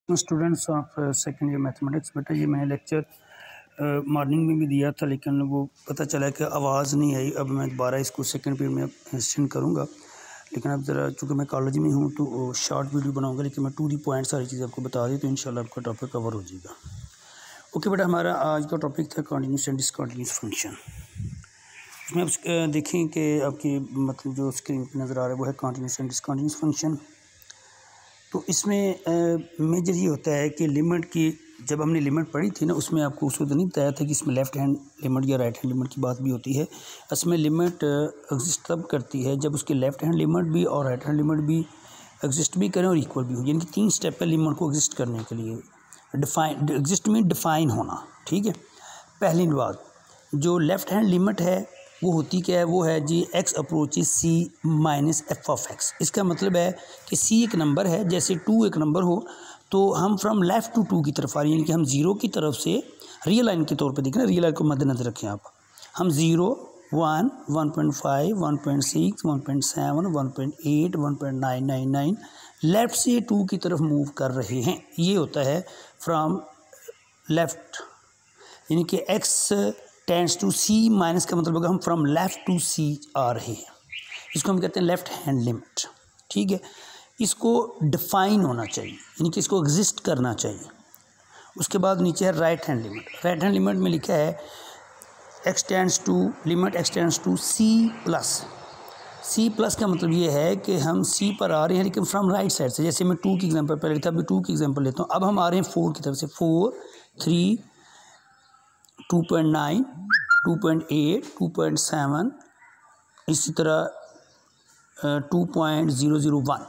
Students of second year mathematics. बेटा ये मैंने लेक्चर मॉर्निंग में भी दिया था, लेकिन वो पता चला कि आवाज़ नहीं आई। अब मैं दोबारा इसको सेकंड पीरियड में सेंड करूँगा, लेकिन अब ज़रा चूँकि मैं कॉलेज में हूँ तो शॉर्ट वीडियो बनाऊँगा, लेकिन मैं टू दी पॉइंट सारी चीज़ आपको बता दी तो इंशाल्लाह आपका टॉपिक कवर हो जाएगा। ओके बेटा, हमारा आज का टॉपिक था कंटिन्यूस एंड डिसकंटिन्यूस फंक्शन। इसमें आप देखें कि आपकी मतलब जो स्क्रीन पर नज़र आ रहा है वो है कंटिन्यूस एंड डिसकंटिन्यूस फंक्शन। तो इसमें मेजर ये होता है कि लिमिट की, जब हमने लिमिट पढ़ी थी ना, उसमें आपको उस वक्त नहीं बताया था कि इसमें लेफ़्ट हैंड लिमिट या राइट हैंड लिमिट की बात भी होती है। इसमें लिमिट एग्जिस्ट तब करती है जब उसकी लेफ़्ट हैंड लिमिट भी और राइट हैंड लिमिट भी एग्जिस्ट भी करें और इक्वल भी हो, यानी कि 3 स्टेप है लिमिट को एग्जिस्ट करने के लिए। एग्जिस्ट मीन डिफ़ाइन होना, ठीक है। पहली बात, जो लेफ़्ट हैंड लिमिट है वो होती क्या है, वो है जी x approaches c minus F of x. इसका मतलब है कि c एक नंबर है, जैसे 2 एक नंबर हो तो हम फ्रॉम लेफ़्ट टू 2 की तरफ आ रहे हैं, यानी कि हम 0 की तरफ से रियल लाइन के तौर पे देखें ना, रियल लाइन को मद्देनजर रखें आप। हम 0, 1, 1.5, 1.6, 1.7, 1.8, 1.999 लेफ़्ट से 2 की तरफ मूव कर रहे हैं। ये होता है फ्रॉम लेफ़्ट, यानी कि x tends to c minus का मतलब होगा हम फ्रॉम लेफ़्ट टू c आ रहे हैं। इसको हम कहते हैं लेफ़्ट हैंड लिमिट, ठीक है। इसको डिफ़ाइन होना चाहिए, यानी कि इसको एग्जिस्ट करना चाहिए। उसके बाद नीचे है right hand limit. Right hand limit में लिखा है x tends to limit x tends to c plus. c plus का मतलब ये है कि हम c पर आ रहे हैं लेकिन फ्रॉम राइट साइड से। जैसे मैं 2 की एग्जांपल पहले था, अभी 2 की एग्जांपल लेता हूँ। अब हम आ रहे हैं 4 की तरफ से, 4, 3, 2.9, 2.8, 2.7, इसी तरह 2.001।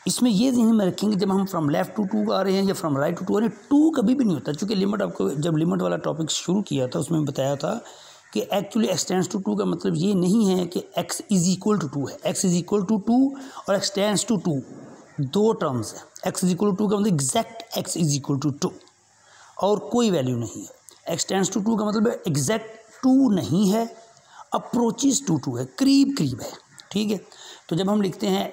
इसमें ये ध्यान में रखेंगे जब हम फ्रॉम लेफ़्ट टू 2 आ रहे हैं या फ्रॉम राइट टू 2 आ रहे हैं, 2 कभी भी नहीं होता। चूँकि लिमिट आपको जब लिमिट वाला टॉपिक शुरू किया था उसमें बताया था कि एक्चुअली x टेंड्स टू 2 का मतलब ये नहीं है कि x इज़ इक्वल टू 2 है। x इज़ इक्वल टू 2 और x टेंड्स टू 2 दो टर्म्स है। x इज़ इक्वल टू 2 का मतलब exact x is equal to 2 और कोई वैल्यू नहीं है। x टेंड्स टू 2 का मतलब एग्जैक्ट 2 नहीं है, अप्रोचेस टू 2 है, करीब करीब है, ठीक है। तो जब हम लिखते हैं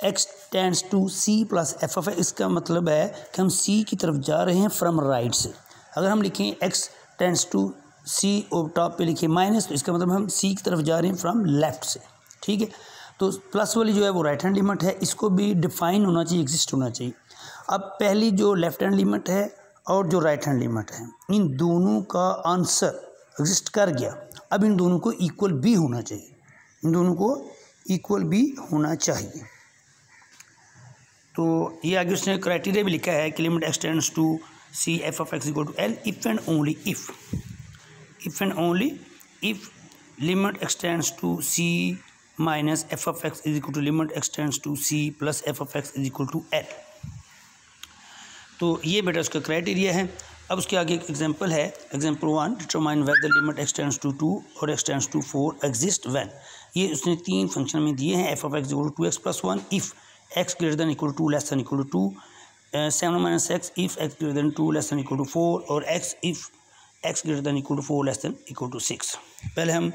x tends to c plus f of x, इसका मतलब है कि हम c की तरफ जा रहे हैं फ्रॉम राइट से। अगर हम लिखें x टेंड्स टू c और टॉप पे लिखे माइनस, तो इसका मतलब हम c की तरफ जा रहे हैं फ्रॉम लेफ्ट से, ठीक है। तो प्लस वाली जो है वो राइट हैंड लिमिट है, इसको भी डिफाइन होना चाहिए, एग्जिस्ट होना चाहिए। अब पहली जो लेफ्ट हैंड लिमिट है और जो राइट हैंड लिमिट है, इन दोनों का आंसर एग्जिस्ट कर गया। अब इन दोनों को इक्वल भी होना चाहिए, इन दोनों को इक्वल भी होना चाहिए। तो ये आगे उसने क्राइटेरिया भी लिखा है कि limit x tends to c f of x equal to l if and only if limit x tends to c minus f of x is equal to limit x tends to c plus f of x is equal to l। तो ये बेटा उसका criteria है। अब उसके आगे एक example है, example 1, determine whether limit x tends to 2 और x tends to 4 exist when. ये उसने 3 फंक्शन में दिए हैं। f of x equal to 2x plus 1 if x greater than equal to 2 less than equal to 2, 7 minus x if x greater than 2 less than equal to 4 और x if x greater than equal to 4 less than equal to 6। पहले हम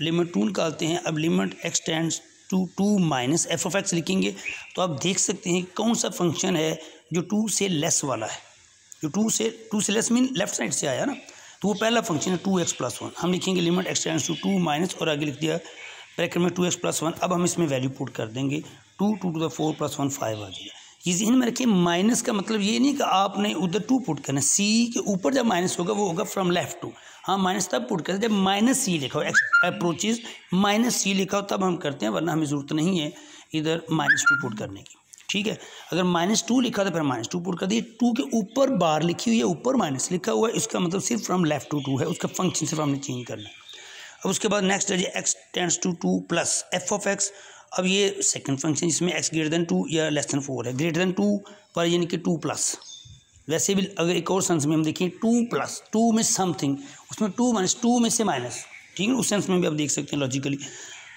limit 2 निकालते हैं। अब limit x tends to 2 minus F of x लिखेंगे तो आप देख सकते हैं कौन सा फंक्शन है जो 2 से लेस वाला है। जो 2 से लेस मीन लेफ्ट साइड से आया ना, तो वो पहला फंक्शन है 2x प्लस 1। हम लिखेंगे limit x tends to 2 minus और आगे लिख दिया ब्रैकेट में 2x प्लस 1। अब हम इसमें वैल्यू पुट कर देंगे, 2 टू द 4 प्लस 1 5 आ जाएगा। ये ज़हन में रखिए, माइनस का मतलब ये नहीं कि आपने उधर 2 पुट करना है। c के ऊपर जब माइनस होगा वो होगा फ्रॉम लेफ्ट टू। हाँ, माइनस तब पुट करते जब माइनस c लिखा हो, एक्स अप्रोचेज माइनस c लिखा हो तब हम करते हैं, वरना हमें ज़रूरत नहीं है इधर -2 पुट करने की, ठीक है। अगर -2 लिखा तो फिर -2 पुट कर दिए। 2 के ऊपर बार लिखी हुई है, ऊपर माइनस लिखा हुआ है, इसका मतलब सिर्फ फ्रॉम लेफ्ट टू 2 है, उसका फंक्शन सिर्फ हमने चेंज करना है। अब उसके बाद नेक्स्ट है जी x tends to 2 plus f of x. अब ये सेकंड फंक्शन जिसमें x ग्रेटर देन 2 या लेस देन 4 है, ग्रेटर देन 2 पर यानी कि 2 प्लस। वैसे भी अगर एक और सेंस में हम देखें 2 प्लस 2 में समथिंग, उसमें 2 माइनस 2 में से माइनस, ठीक है, उस सेंस में भी आप देख सकते हैं लॉजिकली।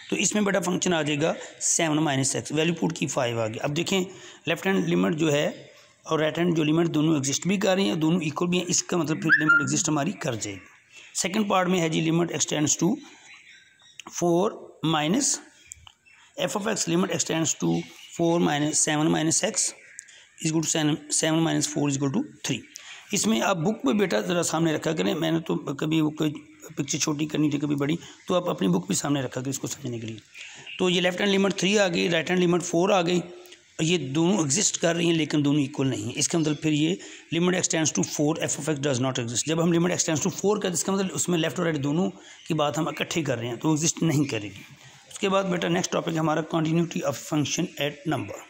तो इसमें बड़ा फंक्शन आ जाएगा 7 माइनस एक्स, वैल्यू पुट की 5 आ गया। अब देखें लेफ्ट हैंड लिमिट जो है और राइट हैंड जो लिमिट दोनों एग्जिस्ट भी कर रही हैं, दोनों इक्वल भी हैं, इसका मतलब फिर लिमिट एग्जिस्ट हमारी कर जाएगी। सेकेंड पार्ट में है जी limit x tends to 4 minus F of X, limit x tends to 4 minus 7 minus X is equal to 7 minus 4 is equal to 3। इसमें आप बुक में बेटा ज़रा सामने रखा करें, मैंने तो कभी वो कोई पिक्चर छोटी करनी थी कभी बड़ी, तो आप अपनी बुक भी सामने रखा करें इसको समझने के लिए। तो ये लेफ्ट हैंड लिमिट 3 आ गई, राइट हैंड लिमिट 4 आ गई, ये दोनों एग्जिस्ट कर रही हैं लेकिन दोनों इक्वल नहीं है। इसका मतलब फिर ये limit x tends to 4 f of x does not exist. जब हम लिमिट एक्सटेंड्स टू 4 करते इसका मतलब उसमें लेफ्ट और राइट दोनों की बात हम इकट्ठे कर रहे हैं, तो एग्जिस्ट नहीं करेगी। उसके बाद बेटा नेक्स्ट टॉपिक हमारा continuity of function at number.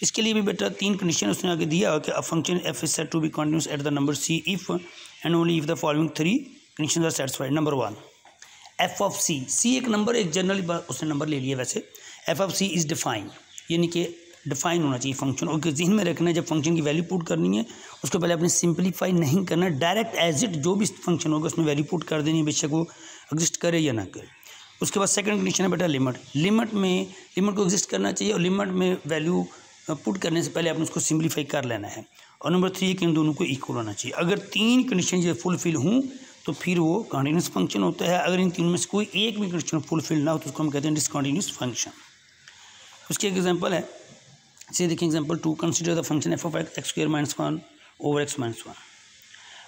इसके लिए भी बेटा 3 कंडीशन उसने आगे दिया कि a function F is said to be continuous at the number C if and only if the following 3 conditions are satisfied. Number 1 F of C, C एक number, एक जनरली उसने नंबर ले लिया वैसे। F of C is define, यानी कि define होना चाहिए फंक्शन, और जहन में रखना है जब फंक्शन की वैल्यू पुट करनी है उसको पहले अपने सिंपलीफाई नहीं करना, डायरेक्ट एज इट जो भी फंक्शन होगा उसमें वैल्यू पुट कर देनी है, बेशक वो एग्जिस्ट करे या ना करे। उसके बाद सेकंड कंडीशन है बेटा लिमिट, लिमिट को एग्जिस्ट करना चाहिए और लिमिट में वैल्यू पुट करने से पहले आपने उसको सिंपलीफाई कर लेना है। और नंबर 3 कि इन दोनों को इक्वल होना चाहिए। अगर 3 कंडीशन ये फुलफिल हों तो फिर वो कॉन्टीन्यूस फंक्शन होता है। अगर इन तीनों में से कोई एक भी कंडीशन फुलफिल ना हो तो उसको हम कहते हैं डिसकंटीन्यूस फंक्शन। उसकी एक एग्जांपल है, से देखिए example 2, consider the function F of x square minus 1 over x minus 1।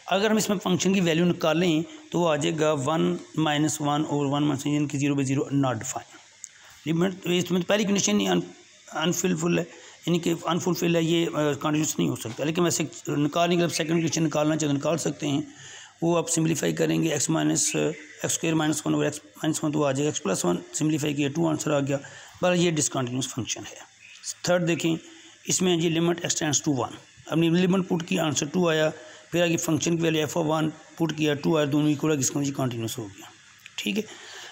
अगर हम इसमें फंक्शन की वैल्यू निकालें तो वो आ जाएगा 1 माइनस 1 ओवर 1 माइनस यानी कि 0/0 नॉट डिफाइन। लिमिट इसमें पहली कंडीशन ही अनफुलफिल है, यानी कि अनफुलफिल है, ये कॉन्टिन्यूस नहीं हो सकता। लेकिन वैसे निकालने के लिए सेकंड कंडीशन निकालना चाहिए तो निकाल सकते हैं। वो आप सिंपलीफाई करेंगे x square minus 1 over x minus 1 तो आ जाएगा एक्स प्लस 1, सिंपलीफाई किया 2 आंसर आ गया। पर ये डिसकंटीन्यूस फंक्शन है। थर्ड देखें, इसमें ये लिमिट एक्सटेंड्स टू 1, अपनी लिमिट पुट की आंसर 2 आया, फिर आगे फंक्शन की वैल्यू एफ ऑफ 1 पुट किया 2 आया, दोनों इक्वल है, इसका मतलब कॉन्टिन्यूस हो गया। ठीक है,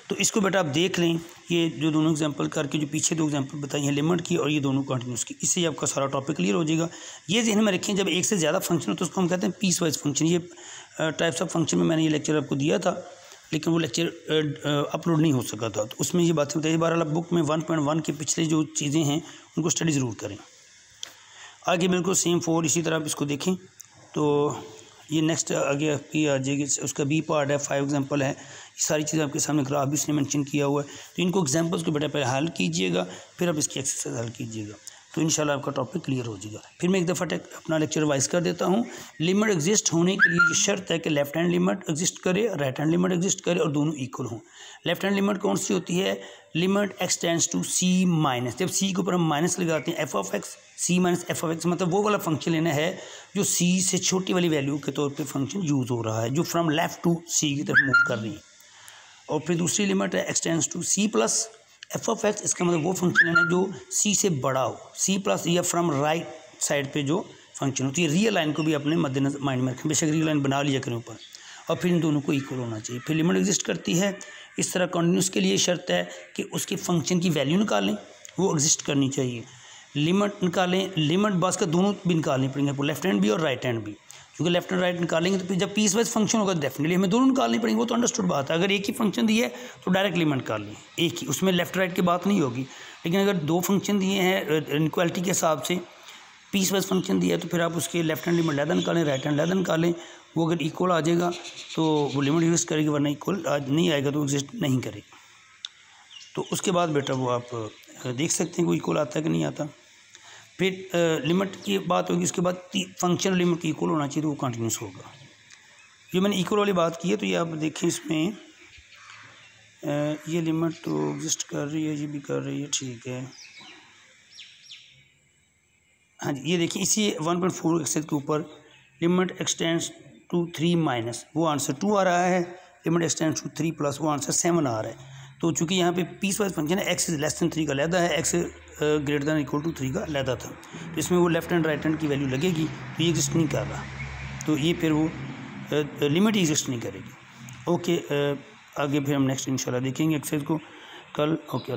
तो इसको बेटा आप देख लें, ये जो दोनों एग्जांपल करके जो पीछे 2 एग्जांपल बताई हैं लिमिट की और ये दोनों कॉन्टिन्यूस की, इससे आपका सारा टॉपिक क्लियर हो जाएगा। ये ध्यान में रखें जब एक से ज़्यादा फंक्शन हो तो उसको हम कहते हैं पीस वाइज फंक्शन। ये टाइप्स ऑफ फंक्शन में मैंने ये लेक्चर आपको दिया था लेकिन वो लेक्चर अपलोड नहीं हो सका था, तो उसमें ये बातें बताइए। बहरहाल बुक में 1.1 के पिछले जो चीज़ें हैं उनको स्टडी ज़रूर करें। आगे बिल्कुल सेम 4 इसी तरह आप इसको देखें तो ये नेक्स्ट आगे आपकी आ जाएगी, उसका बी पार्ट है, 5 एग्जांपल है, ये सारी चीज़ें आपके सामने ग्राफ भी इसने मेंशन किया हुआ है। तो इनको एग्जांपल्स को बेटा पहले हल कीजिएगा, फिर आप इसकी एक्सरसाइज हल कीजिएगा, तो इंशाल्लाह आपका टॉपिक क्लियर हो जाएगा। फिर मैं एक दफ़ा अपना लेक्चर रिवाइज कर देता हूँ। लिमिट एग्जिस्ट होने के लिए ये शर्त है कि लेफ्ट हैंड लिमिट एग्जिस्ट करे, राइट हैंड लिमिट एग्जिस्ट करे और दोनों इक्वल हों। लेफ्ट हैंड लिमिट कौन सी होती है? Limit x tends to C minus, जब सी के ऊपर हम माइनस लगाते हैं, F of x C minus F of x, मतलब वो वाला फंक्शन लेना है जो सी से छोटी वाली वैल्यू के तौर पे फंक्शन यूज़ हो रहा है, जो फ्रॉम लेफ्ट टू सी की तरफ मूव कर रही है। और फिर दूसरी लिमिट है x tends to c plus f of x, इसका मतलब वो फंक्शन लेना है जो सी से बड़ा हो, सी प्लस या फ्रॉम राइट साइड पे जो फंक्शन होती है। रियल लाइन को भी अपने मद्देनजर माइंड में रखें, बेशक रियल लाइन बना लिया करें ऊपर, और फिर इन दोनों को इक्वल होना चाहिए। फिर लिमिट एग्जिस्ट करती है। इस तरह कॉन्टिन्यूस के लिए शर्त है कि उसके फंक्शन की वैल्यू निकालें, वो एग्जिस्ट करनी चाहिए। लिमिट निकालें, लिमिट बस का दोनों भी निकालनी पड़ेंगे, लेफ्ट हैंड भी और राइट हैंड भी, क्योंकि लेफ्ट एंड राइट निकालेंगे तो फिर जब पीस वाइज फंक्शन होगा तो डेफिनेटली हमें दोनों निकालनी पड़ेंगे, वो तो अंडरस्टूड बात है। अगर एक ही फंक्शन दिए है तो डायरेक्ट लिमिट निकाल लें एक ही, उसमें लेफ्ट राइट की बात नहीं होगी। लेकिन अगर 2 फंक्शन दिए हैं इनक्वालिटी के हिसाब से, पीस वाइज फंक्शन दिया है तो फिर आप उसके लेफ्ट हैंड लिमिट लैदा निकालें, राइट हैंड लैदा निकालें। वो अगर इक्वल आ जाएगा तो वो लिमिट यूज़ करेगी, वरना इक्वल नहीं आएगा तो एग्जिस्ट नहीं करेगी। तो उसके बाद बेटा वो आप देख सकते हैं कोई इक्वल आता है कि नहीं आता। फिर लिमिट की बात होगी, उसके बाद फंक्शन लिमिट इक्वल होना चाहिए तो वो कंटिन्यूस होगा। जो मैंने इक्वल वाली बात की है तो ये आप देखें, इसमें ये लिमिट तो एग्जिस्ट कर रही है, ये भी कर रही है, ठीक है। हाँ जी, ये देखिए इसी 1.4 एक्सेस के ऊपर लिमिट एक्सटेंड्स टू 3 माइनस, वो आंसर 2 आ रहा है। लिमिट एक्सटेंड्स टू 3 प्लस, वो आंसर 7 आ रहा है। तो चूँकि यहाँ पे पीस वाइज फंक्शन है, एक्स इज लेस देन 3 का लैदा है, x greater than equal to 3 का लैदा था, तो इसमें वो लेफ्ट हैंड राइट हैंड की वैल्यू लगेगी, तो ये एग्जिस्ट नहीं कर रहा, तो ये फिर वो लिमिट एग्जिस्ट नहीं करेगी। ओके, आगे फिर हम नेक्स्ट इंशाल्लाह देखेंगे एक्सरसाइज को कल। ओके।